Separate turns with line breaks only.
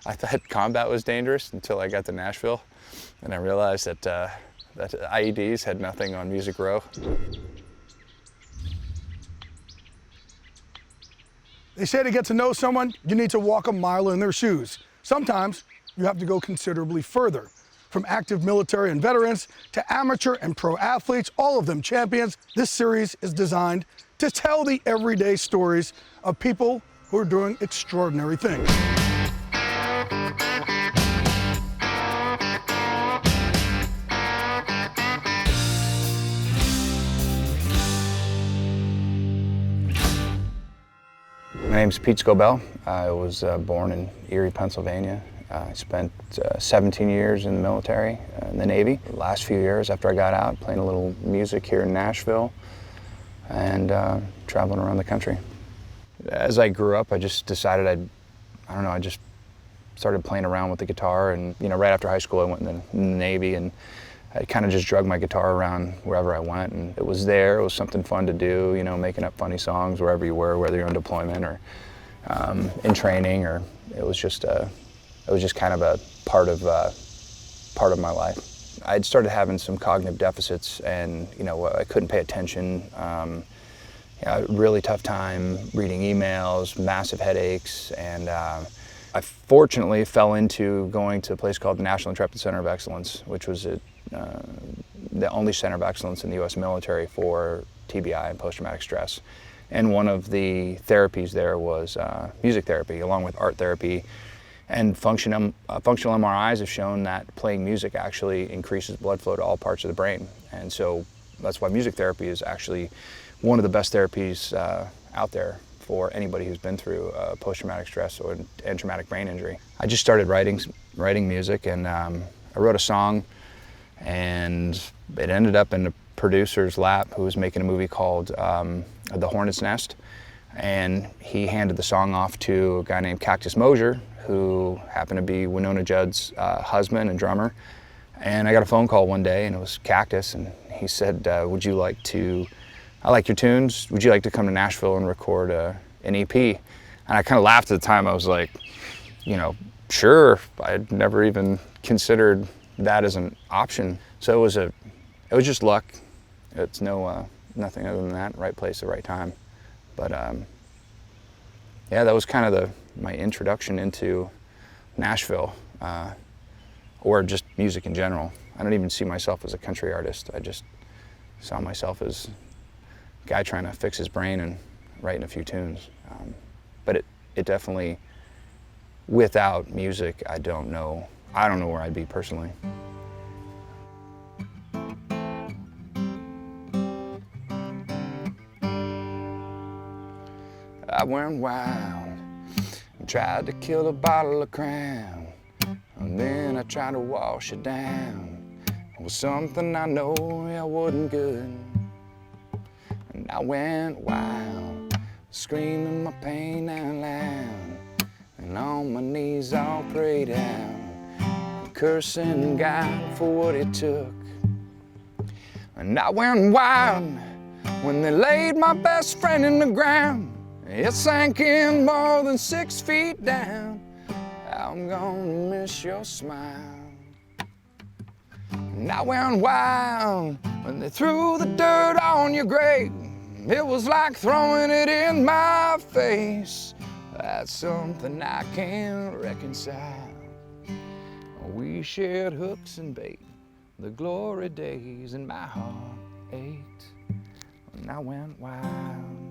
I thought combat was dangerous until I got to Nashville, and I realized that that IEDs had nothing on Music Row.
They say to get to know someone, you need to walk a mile in their shoes. Sometimes you have to go considerably further. From active military and veterans to amateur and pro athletes, all of them champions, this series is designed to tell the everyday stories of people who are doing extraordinary things.
My name's Pete Scobell. I was born in Erie, Pennsylvania. I spent 17 years in the military, in the Navy. The last few years after I got out, playing a little music here in Nashville and traveling around the country. As I grew up, I just decided I just started playing around with the guitar, and right after high school I went in the Navy, and I kind of just drug my guitar around wherever I went, and it was something fun to do, making up funny songs wherever you were, whether you're on deployment or in training, or it was just kind of a part of my life. I'd started having some cognitive deficits, and I couldn't pay attention. Really tough time reading emails, massive headaches, and I fortunately fell into going to a place called the National Intrepid Center of Excellence, which was the only center of excellence in the U.S. military for TBI and post-traumatic stress. And one of the therapies there was music therapy, along with art therapy. And functional MRIs have shown that playing music actually increases blood flow to all parts of the brain. And so that's why music therapy is actually one of the best therapies out there for anybody who's been through post-traumatic stress and traumatic brain injury. I just started writing music, and I wrote a song, and it ended up in the producer's lap, who was making a movie called The Hornet's Nest. And he handed the song off to a guy named Cactus Mosier, who happened to be Winona Judd's husband and drummer. And I got a phone call one day, and it was Cactus, and he said, I like your tunes, would you like to come to Nashville and record an EP? And I kind of laughed at the time. I was like, sure. I'd never even considered that as an option. So it was just luck. It's nothing other than that, right place at the right time. But yeah, that was kind of my introduction into Nashville, or just music in general. I don't even see myself as a country artist. I just saw myself as a guy trying to fix his brain and writing a few tunes. But it definitely, without music, I don't know where I'd be personally. I went wild and tried to kill a bottle of Crown, and then I tried to wash it down with something I know wasn't good. And I went wild, screaming my pain out loud, and on my knees I'll pray down, cursing God for what it took. And I went wild when they laid my best friend in the ground. It sank in more than 6 feet down. I'm gonna miss your smile. And I went wild when they threw the dirt on your grave. It was like throwing it in my face. That's something I can't reconcile. We shared hooks and bait, the glory days, and my heart ached. And I went wild.